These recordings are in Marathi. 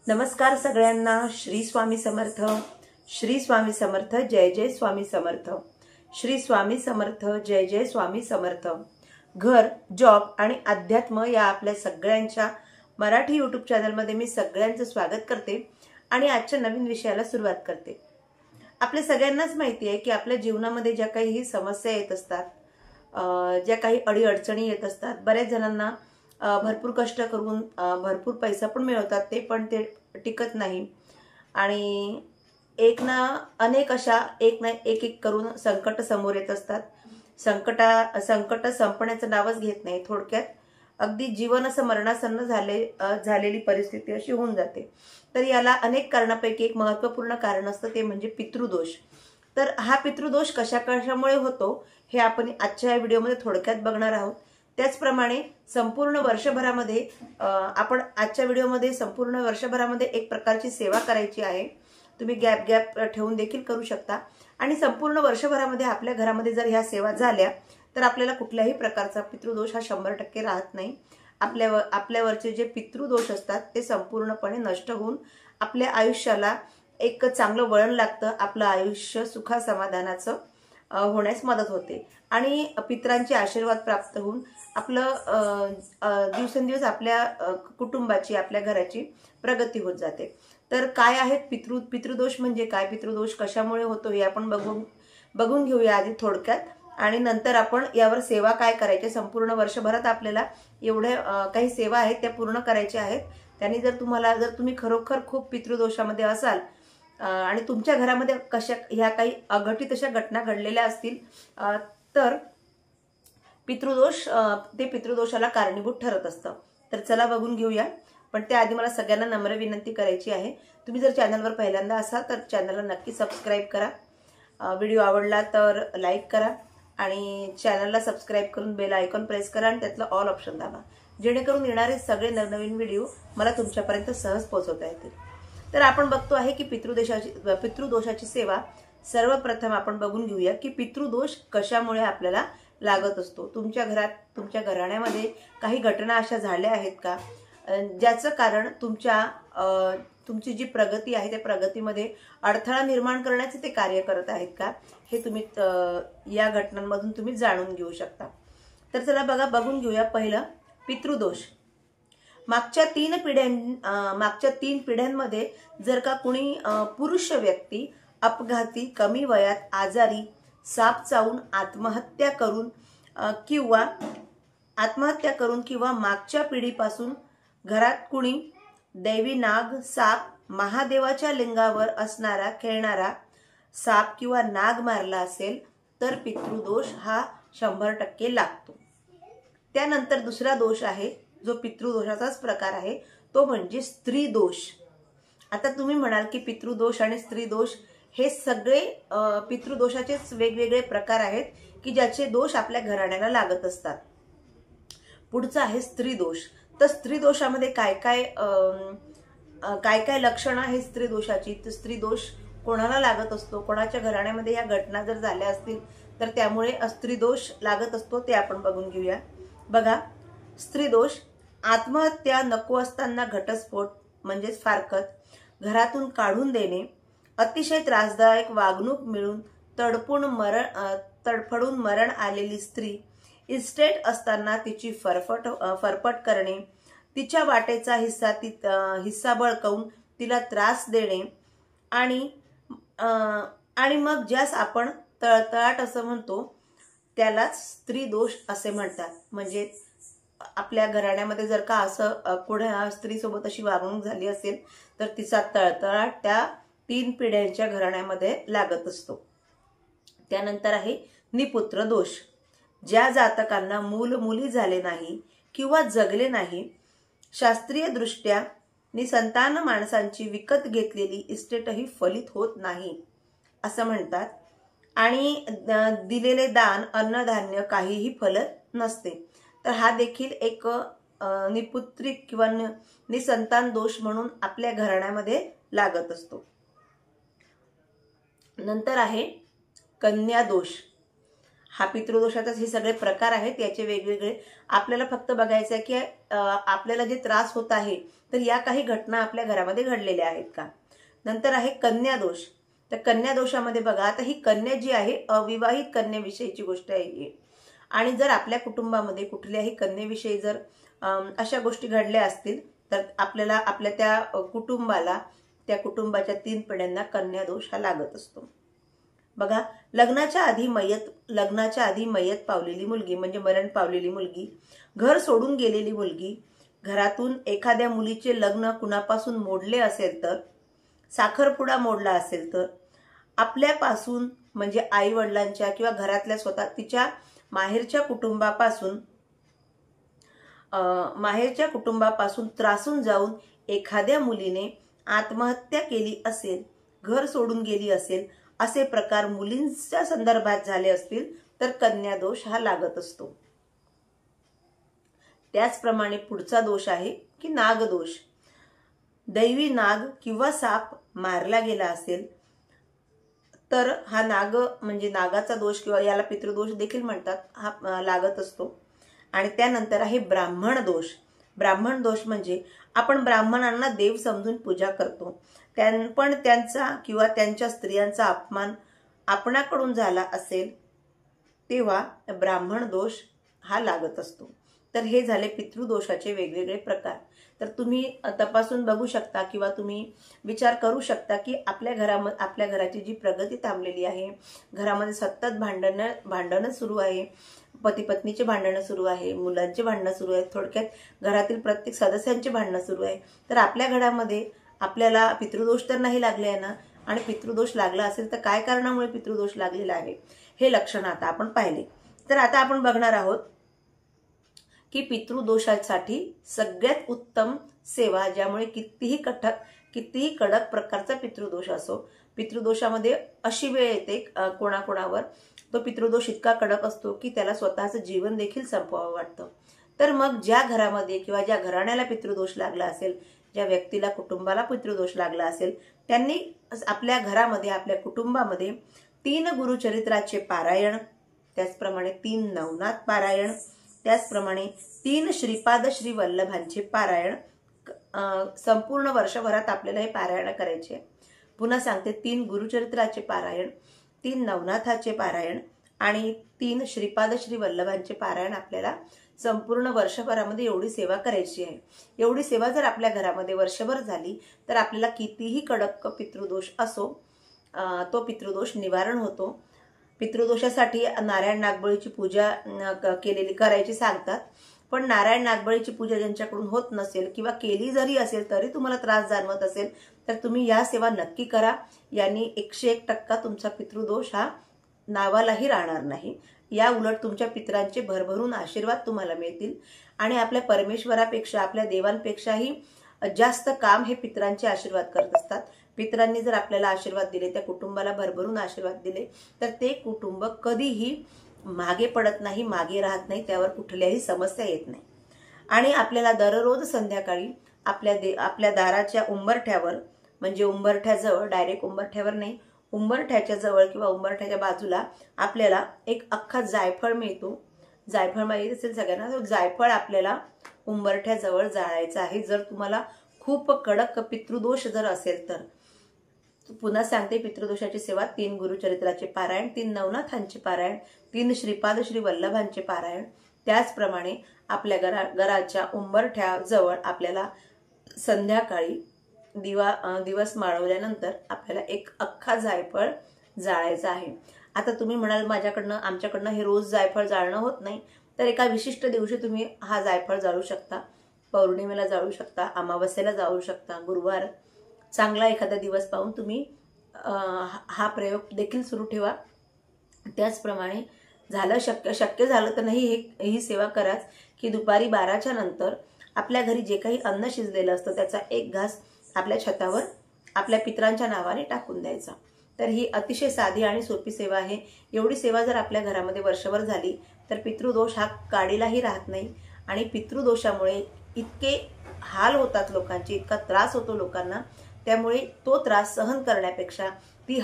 नमस्कार सगळ्यांना। श्री स्वामी समर्थ, श्री स्वामी समर्थ, जय जय स्वामी समर्थ, श्री स्वामी समर्थ, जय जय स्वामी समर्थ। घर, जॉब आणि अध्यात्म या आपल्या सगळ्यांच्या मराठी यूट्यूब चॅनलमध्ये मी सगळ्यांचं स्वागत करते आणि आजच्या नवीन विषयाला सुरुवात करते। आपल्या सगळ्यांनाच माहिती आहे की आपल्या जीवनामध्ये ज्या काही समस्या येत असतात, ज्या काही अडीअडचणी येत असतात, बऱ्याच जणांना भरपूर कष्ट करून भरपूर पैसा पण मिळवतात, ते पण ते टिकत नाही आणि अनेक अशा एक एक करून संकट समोर येत असतात। संकट संपण्याचं नावच घेत नाही। थोडक्यात अगदी जीवन असं मरणासन्न झालेली परिस्थिती अशी होऊन जाते। तर याला अनेक कारणापैकी एक महत्त्वपूर्ण कारण असतं, ते म्हणजे पितृदोष। तर हा पितृदोष कशामुळे होतो हे आपण आजच्या या व्हिडिओमध्ये थोडक्यात बघणार आहोत। त्याचप्रमाणे संपूर्ण वर्षभरामध्ये आपण आजच्या व्हिडिओमध्ये संपूर्ण वर्षभरामध्ये एक प्रकारची सेवा करायची आहे। तुम्ही गॅप ठेवून देखील करू शकता आणि संपूर्ण वर्षभरामध्ये आपल्या घरामध्ये जर ह्या सेवा झाल्या तर आपल्याला कुठल्याही प्रकारचा पितृदोष हा 100% राहत नाही। आपल्यावरचे जे पितृदोष असतात ते संपूर्णपणे नष्ट होऊन आपल्या आयुष्याला एक चांगलं वळण लागतं। आपलं आयुष्य सुखा समाधानाचं होण्यास मदत होते आणि पितरांचे आशीर्वाद प्राप्त होऊन आपलं दिवसेंदिवस आपल्या कुटुंबाची, आपल्या घराची प्रगती होत जाते। तर काय आहेत पितृदोष म्हणजे काय, पितृदोष कशामुळे होतो हे आपण बघून घेऊया आधी थोडक्यात, आणि नंतर आपण यावर सेवा काय करायची। संपूर्ण वर्षभरात आपल्याला एवढ्या काही सेवा आहेत त्या पूर्ण करायच्या आहेत। त्यांनी जर तुम्ही खरोखर खूप पितृदोषामध्ये असाल आणि तुमच्या घरामध्ये ह्या काही अघटित अशा घटना घडलेल्या असतील तर पितृदोषाला कारणीभूत ठरत असतं। तर चला बघून घेऊया। पण त्याआधी मला सगळ्यांना नम्र विनंती करायची आहे, तुम्ही जर चॅनलवर पहिल्यांदा असाल तर चॅनलला नक्की सबस्क्राईब करा, व्हिडिओ आवडला तर लाईक करा आणि चॅनलला सबस्क्राईब करून बेल आयकॉन प्रेस करा आणि त्यातलं ऑल ऑप्शन दाबा, जेणेकरून येणारे सगळे नवनवीन व्हिडिओ मला तुमच्यापर्यंत सहज पोहोचवता येतील। तर आपण बघतो आहे की पितृदोषाची सेवा सर्वप्रथम आपण बघून घेऊया की पितृदोष कशामुळे आपल्याला लागत असतो। तुमच्या घरात, तुमच्या घराण्यामध्ये काही घटना अशा झाल्या आहेत का ज्याचं कारण तुमची जी प्रगती आहे त्या प्रगतीमध्ये अडथळा निर्माण करण्याचे ते कार्य करत आहेत का, हे तुम्ही या घटनांमधून तुम्ही जाणून घेऊ शकता। तर चला बघून घेऊया। पहिलं, पितृदोष। मागच्या 3 पिढ्यांमध्ये जर का कुणी पुरुष व्यक्ती अपघाती, कमी वयात आजारी, साप चावून आत्महत्या करून किंवा मागच्या पिढीपासून घरात कुणी दैवी नाग, साप, महादेवाच्या लिंगावर असणारा खेळणारा साप किंवा नाग मारला असेल तर पितृदोष हा 100% लागतो। त्यानंतर दुसरा दोष आहे जो पितृदोषाचाच प्रकार आहे, तो म्हणजे स्त्री दोष। आता तुम्ही म्हणाल की पितृदोष आणि स्त्री दोष हे सगळे पितृदोषाचेच वेगवेगळे प्रकार आहेत की ज्याचे दोष आपल्या घराण्याला लागत असतात। पुढचा आहे स्त्री दोष। तर स्त्री दोषामध्ये काय काय लक्षणं आहे स्त्री दोषाची, तर स्त्री दोष कोणाला लागत असतो, कोणाच्या घराण्यामध्ये या घटना जर झाल्या असतील तर त्यामुळे स्त्री दोष लागत असतो, ते आपण बघून घेऊया। बघा, स्त्री दोष: आत्महत्या, नको असताना घटस्फोट म्हणजेच फारकत, घरातून काढून देणे, अतिशय त्रासदायक वागणूक मिळून तडफडून मरण आलेली स्त्री, इस्टेट असताना तिची फरफट करणे, तिच्या वाटेचा हिस्सा बळकावून तिला त्रास देणे आणि मग ज्यास आपण तळतळाट असं म्हणतो त्यालाच स्त्री दोष असे म्हणतात। म्हणजे आपल्या घराण्यामध्ये जर का असं कोणा स्त्रीसोबत अशी वागणूक झाली असेल तर तिचा तळतळाट त्या 3 पिढ्यांच्या घराण्यामध्ये लागत असतो। त्यानंतर आहे निपुत्र दोष। ज्या जातकांना मुली झाले नाही किंवा जगले नाही, शास्त्रीय दृष्ट्या निसंतान माणसांची विकत घेतलेली इस्टेटही फलित होत नाही असं म्हणतात आणि दिलेले दान, अन्नधान्य काहीही फलत नसते। तर हा देखील एक निपुत्रिक किंवा निसंतान दोष म्हणून आपल्या घराण्यामध्ये लागत असतो। नंतर आहे कन्या दोष। हा पितृदोषाचाच हे सगळे प्रकार आहेत, याचे वेगवेगळे. आपल्याला फक्त बघायचं आहे की आपल्याला जे त्रास होत आहे तर या काही घटना आपल्या घरामध्ये घडलेल्या आहेत का. नंतर आहे कन्या दोष. तर कन्या दोषामध्ये बघा, आता ही कन्या जी आहे अविवाहित कन्याविषयीची गोष्ट आहे ही. आणि जर आपल्या कुटुंबामध्ये कुठल्याही कन्येविषयी जर अशा गोष्टी घडल्या असतील तर आपल्याला आपल्या त्या कुटुंबाला, त्या कुटुंबाच्या 3 पिढ्यांना कन्या दोष हा लागत असतो. बघा, लग्नाच्या आधी मयत पावलेली मुलगी म्हणजे मरण पावलेली मुलगी, घर सोडून गेलेली मुलगी, घरातून एखाद्या मुलीचे लग्न कुणापासून मोडले असेल तर, साखरपुडा मोडला असेल तर, आपल्यापासून म्हणजे आई वडिलांच्या किंवा घरातल्या स्वतः तिच्या माहेरच्या कुटुंबापासून त्रासून जाऊन एखाद्या मुलीने आत्महत्या केली असेल, घर सोडून गेली असेल, असे प्रकार मुलींच्या संदर्भात झाले असतील तर कन्या दोष हा लागत असतो. त्याचप्रमाणे पुढचा दोष आहे की नागदोष. दैवी नाग किंवा साप मारला गेला असेल तर हा नाग म्हणजे नागाचा दोष किंवा याला पितृदोष देखील म्हणतात, हा लागत असतो. आणि त्यानंतर आहे ब्राह्मण दोष. ब्राह्मण दोष म्हणजे आपण ब्राह्मणांना देव समजून पूजा करतो, पण त्यांचा किंवा त्यांच्या स्त्रियांचा अपमान आपणाकडून झाला असेल तेव्हा ब्राह्मण दोष हा लागत असतो. तर हे झाले पितृदोषाचे वेगवेगळे प्रकार. तर तुम्ही तपासून बघू शकता किंवा तुम्ही विचार करू शकता की आपल्या घराची जी प्रगती थांबलेली आहे, घरामध्ये सतत भांडणं सुरू आहे, पती पत्नीचे भांडणं सुरू आहे, मुलांचे भांडणं सुरू आहेत, थोडक्यात घरातील प्रत्येक सदस्यांचे भांडणं सुरू आहे. तर आपल्या घरामध्ये आपल्याला पितृदोष तर नाही लागले आहे ना, आणि पितृदोष लागला असेल तर काय कारणामुळे पितृदोष लागलेला आहे हे लक्षण आता आपण पाहिले. तर आता आपण बघणार आहोत की पितृदोषासाठी सगळ्यात उत्तम सेवा, ज्यामुळे कितीही कडक प्रकारचा पितृदोष असो, पितृदोषामध्ये अशी वेळ येते कोणाकोणावर तो पितृदोष इतका कडक असतो की त्याला स्वतःचं जीवन देखील संपवावं वाटतं. तर मग ज्या घरामध्ये किंवा ज्या घराण्याला पितृदोष लागला असेल, ज्या व्यक्तीला कुटुंबाला पितृदोष लागला असेल, त्यांनी आपल्या घरामध्ये आपल्या कुटुंबामध्ये 3 गुरुचरित्राचे पारायण, त्याचप्रमाणे 3 नवनाथ पारायण, त्याचप्रमाणे 3 श्रीपाद श्री वल्लभांचे पारायण संपूर्ण वर्षभरात आपल्याला हे पारायण करायचे. पुन्हा सांगते, 3 गुरुचरित्राचे पारायण, 3 नवनाथाचे पारायण आणि 3 श्रीपाद श्री वल्लभांचे पारायण आपल्याला संपूर्ण वर्षभरामध्ये एवढी सेवा करायची आहे. एवढी सेवा जर आपल्या घरामध्ये वर्षभर झाली तर आपल्याला कितीही कडक पितृदोष असो तो पितृदोष निवारण होतो. पितृदोषासाठी नारायण नागबळीची पूजा करायची सांगतात, पण नारायण नागबळीची पूजा ज्यांच्याकडून होत नसेल किंवा केली जरी असेल तरी तुम्हाला त्रास जाणवत असेल तर तुम्ही या सेवा नक्की करा. यांनी 101% तुमचा पितृदोष हा नावालाही राहणार नाही. या उलट तुमच्या पितरांचे भरभरून आशीर्वाद तुम्हाला मिळतील आणि आपल्या परमेश्वरापेक्षा, आपल्या देवांपेक्षाही जास्त काम हे पितरांचे आशीर्वाद करत असतात. पितरांनी जर आपल्याला आशीर्वाद दिले, त्या कुटुंबाला भरभरून आशीर्वाद दिले तर ते कुटुंब कधीही मागे पडत नाही, मागे राहत नाही, त्यावर कुठल्याही समस्या येत नाही. आणि आपल्याला दररोज संध्याकाळी आपल्या दाराच्या उंबरठ्यावर, म्हणजे उंबरठ्याजवळ, डायरेक्ट उंबरठ्यावर नाही, उंबरठ्याच्या जवळ किंवा उंबरठ्याच्या बाजूला आपल्याला एक अख्खा जायफळ मिळतो. जायफळ माहिती असेल सगळ्यांना. तो जायफळ आपल्याला उंबरठ्याजवळ जाळायचा आहे जर तुम्हाला खूप कडक पितृदोष जर असेल तर. पुन्हा सांगते, पितृदोषाची सेवा 3 गुरुचरित्राचे पारायण, 3 नवनाथांचे पारायण, 3 श्रीपाद श्री वल्लभांचे पारायण, त्याचप्रमाणे आपल्या घराच्या उंबरठ्याजवळ आपल्याला संध्याकाळी दिवस माळवल्यानंतर आपल्याला एक अख्खा जायफळ जाळायचा आहे. आता तुम्ही म्हणाल आमच्याकडनं हे रोज जायफळ जाळणं होत नाही, तर एका विशिष्ट दिवशी तुम्ही हा जायफळ जाळू शकता. पौर्णिमेला जाळू शकता, अमावस्येला जाळू शकता, गुरुवार चांगला एखादा दिवस पाहून तुम्ही हा प्रयोग देखील सुरू ठेवा. त्याचप्रमाणे शक्य झालं तर नाही ही सेवा कराच की दुपारी 12च्या नंतर आपल्या घरी जे काही अन्न शिजलेलं असतं त्याचा एक घास आपल्या छतावर आपल्या पितरांच्या नावाने टाकून द्यायचा. तर ही अतिशय साधी आणि सोपी सेवा आहे. एवढी सेवा जर आपल्या घरामध्ये वर्षभर झाली तर पितृदोष हा काडीलाही राहत नाही आणि पितृदोषामुळे इतके हाल होतात लोकांचे, इतका त्रास होतो लोकांना. त्यामुळे तो त्रास सहन करण्यापेक्षा ती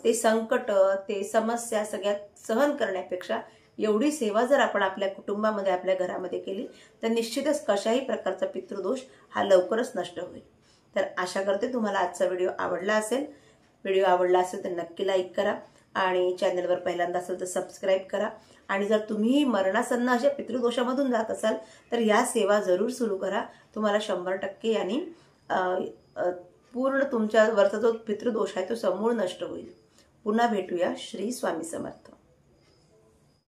ते संकट, ते समस्या सगळ्यात सहन करण्यापेक्षा एवढी सेवा जर आपण आपल्या कुटुंबामध्ये, आपल्या घरामध्ये केली तर निश्चितच कशाही प्रकारचा पितृदोष हा लवकरच नष्ट होईल. तर आशा करते तुम्हाला आजचा व्हिडिओ आवडला असेल. व्हिडिओ आवडला असेल तर नक्की लाईक करा आणि चॅनलवर पहिल्यांदा असेल तर सबस्क्राईब करा. आणि जर तुम्ही मरणासन्न अशा पितृदोषामधून जात असाल तर या सेवा जरूर सुरू करा. तुम्हाला 100% यानी पूर्ण तुमच्यावरचा जो पितृदोष आहे तो समूळ नष्ट होईल. पुन्हा भेटूया. श्री स्वामी समर्थ.